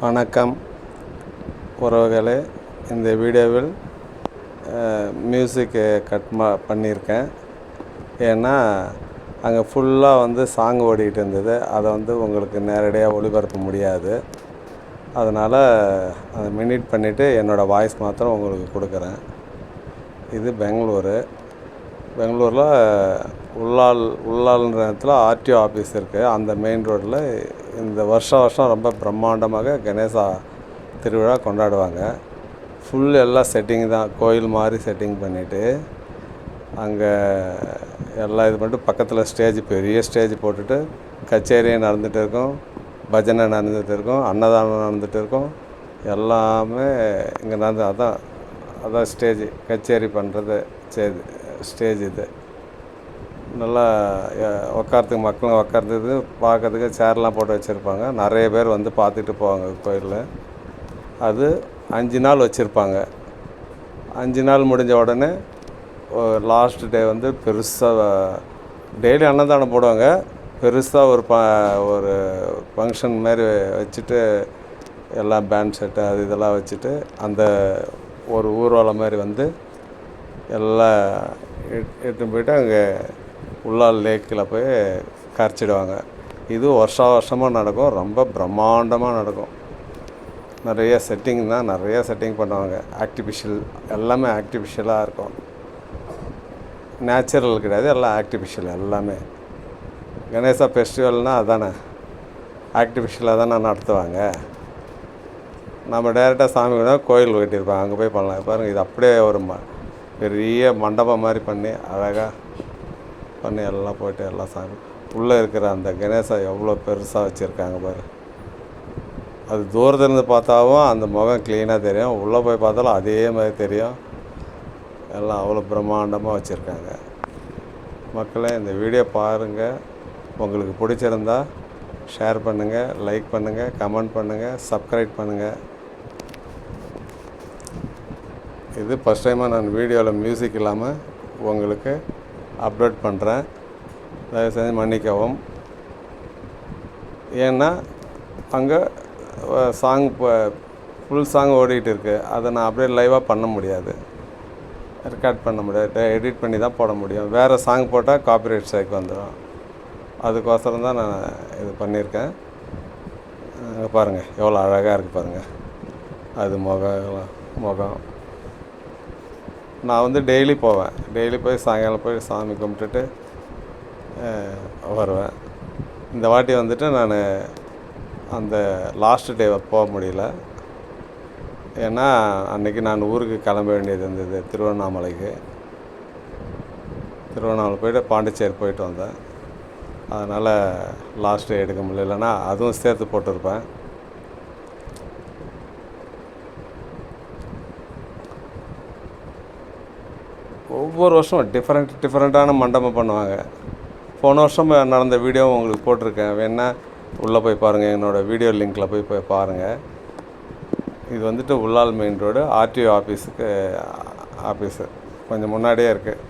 வணக்கம் உறவுகளே. இந்த வீடியோவில் மியூசிக்கு பண்ணியிருக்கேன். ஏன்னா அங்கே ஃபுல்லாக சாங் ஓடிக்கிட்டு இருந்தது. அதை உங்களுக்கு நேரடியாக ஒளிபரப்ப முடியாது. அதனால் அதை மினிட் பண்ணிவிட்டு என்னோடய வாய்ஸ் மாத்திரம் உங்களுக்கு கொடுக்குறேன். இது பெங்களூரில் உள்ளால்ன்ற இடத்துல ஆர்டிஓ ஆஃபீஸ் இருக்குது. அந்த மெயின் ரோட்டில் இந்த வருஷம் ரொம்ப பிரம்மாண்டமாக கணேசா திருவிழா கொண்டாடுவாங்க. எல்லாம் செட்டிங் தான், கோயில் மாதிரி செட்டிங் பண்ணிவிட்டு அங்கே எல்லாம் இது பண்ணிட்டு பக்கத்தில் பெரிய ஸ்டேஜ் போட்டுட்டு கச்சேரியும் நடந்துகிட்டு இருக்கும், பஜனை நடந்துகிட்டு இருக்கும், அன்னதானம் நடந்துகிட்டு இருக்கும். எல்லாமே இங்கே அதான் ஸ்டேஜ், கச்சேரி பண்ணுறது ஸ்டேஜ். இது நல்லா உட்காரத்துக்கு மக்களும் உட்காரத்துக்கு பார்க்கறதுக்கு சேர்லாம் போட்டு வச்சுருப்பாங்க. நிறைய பேர் பார்த்துட்டு போவாங்க கோயிலில். அது 5 நாள் வச்சுருப்பாங்க. 5 நாள் முடிஞ்ச உடனே லாஸ்ட் டே பெருசாக டெய்லி அன்னதானம் போடுவாங்க. பெருசாக ஒரு ஃபங்க்ஷன் மாதிரி வச்சுட்டு எல்லாம் பேண்ட் செட்டு அது இதெல்லாம் வச்சுட்டு அந்த ஒரு ஊர்வலம் மாதிரி எல்லாம் எடுத்துன்னு போய்ட்டு அங்கே உள்ளால் லேக்கில் போய் கரைச்சிடுவாங்க. இது வருஷமாக நடக்கும். ரொம்ப பிரம்மாண்டமாக நடக்கும். நிறைய செட்டிங் பண்ணுவாங்க. எல்லாமே ஆர்டிஃபிஷியலாக இருக்கும். நேச்சுரல் கிடையாது, எல்லாம் ஆர்டிஃபிஷியல். எல்லாமே கணேசா ஃபெஸ்டிவல்னால் அதானே, ஆர்டிஃபிஷியலாக தானே நடத்துவாங்க. நம்ம டைரெக்டாக சாமி கூட கோயில் கட்டியிருப்பாங்க, அங்கே போய் பண்ணலாம். பாருங்கள், இது அப்படியே ஒரு பெரிய மண்டபம் மாதிரி பண்ணி அழகாக பண்ணி எல்லாம் போய்ட்டு எல்லாம் சாமி உள்ளே இருக்கிற அந்த கணேசா எவ்வளோ பெருசாக வச்சுருக்காங்க பாரு. அது தூரத்துலேருந்து பார்த்தாவும் அந்த முகம் க்ளீனாக தெரியும், உள்ளே போய் பார்த்தாலும் அதே மாதிரி தெரியும். எல்லாம் அவ்வளோ பிரம்மாண்டமாக வச்சுருக்காங்க. மக்களே, இந்த வீடியோ பாருங்கள். உங்களுக்கு பிடிச்சிருந்தா ஷேர் பண்ணுங்கள், லைக் பண்ணுங்கள், கமெண்ட் பண்ணுங்கள், சப்ஸ்கிரைப் பண்ணுங்கள். இது ஃபஸ்ட் டைமாக நான் வீடியோவில் மியூசிக் இல்லாமல் உங்களுக்கு அப்லோட் பண்ணுறேன். தயவு செஞ்சு மன்னிக்கவும். ஏன்னா அங்கே ஃபுல் சாங் ஓடிக்கிட்டு இருக்குது. அதை நான் அப்படியே லைவாக பண்ண முடியாது, ரெக்கார்ட் பண்ண முடியாது, எடிட் பண்ணி தான் போட முடியும். வேறு சாங் போட்டால் காப்பிரைட் ஸ்ட்ரைக் வந்துடும். அதுக்கோசரம் தான் நான் இது பண்ணியிருக்கேன். பாருங்கள் எவ்வளோ அழகாக இருக்குது பாருங்கள். அது முகம் நான் டெய்லி போவேன். டெய்லி போய் சாயங்காலம் போய் சாமி கும்பிட்டுட்டு வருவேன். இந்த வாட்டி நான் அந்த லாஸ்ட் டே போக முடியல. ஏன்னா அன்றைக்கி நான் ஊருக்கு கிளம்ப வேண்டியது இருந்தது, திருவண்ணாமலை போய்ட்டு பாண்டிச்சேரி போயிட்டு வந்தேன். அதனால் லாஸ்ட் டே எடுக்க முடியல, இல்லைன்னா அதுவும் சேர்த்து போட்டிருப்பேன். ஒவ்வொரு வருஷம் டிஃப்ரெண்ட்டான மண்டபம் பண்ணுவாங்க. போன வருஷம் நடந்த வீடியோவும் உங்களுக்கு போட்டிருக்கேன். வேணால் உள்ளே போய் பாருங்கள், என்னோடய வீடியோ லிங்க்கில் போய் பாருங்கள். இது உள்ளால் மெயின் ரோடு ஆர்டிஓ ஆஃபீஸு கொஞ்சம் முன்னாடியே இருக்குது.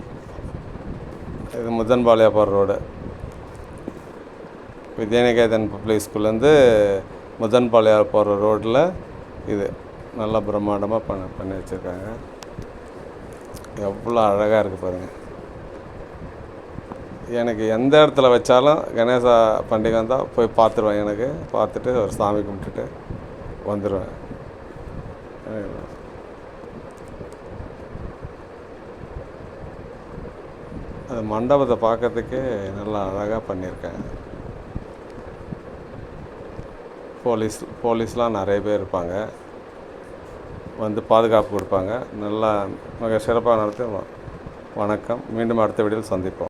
இது முதன்பாளையப்பார் ரோடு. வித்யாநிகேதன் பப்ளிக் ஸ்கூல்லேருந்து முதன்பாளையம் போகிற ரோட்டில் இது நல்லா பிரம்மாண்டமாக பண்ணி வச்சுருக்காங்க. எவ்வளோ அழகாக இருக்குது பாருங்கள். எனக்கு எந்த இடத்துல வச்சாலும் கணேசா பண்டிகை வந்தால் போய் பார்த்துருவேன். பார்த்துட்டு ஒரு சாமி கும்பிட்டுட்டு வந்துடுவேன். அது மண்டபத்தை பார்க்கறதுக்கே நல்லா அழகாக பண்ணியிருக்கேன். போலீஸ்லாம் நிறைய பேர் இருப்பாங்க, பாதுகாப்பு கொடுப்பாங்க. நல்லா மிக சிறப்பாக நடத்தும். வணக்கம். மீண்டும் அடுத்த வீடியோவில் சந்திப்போம்.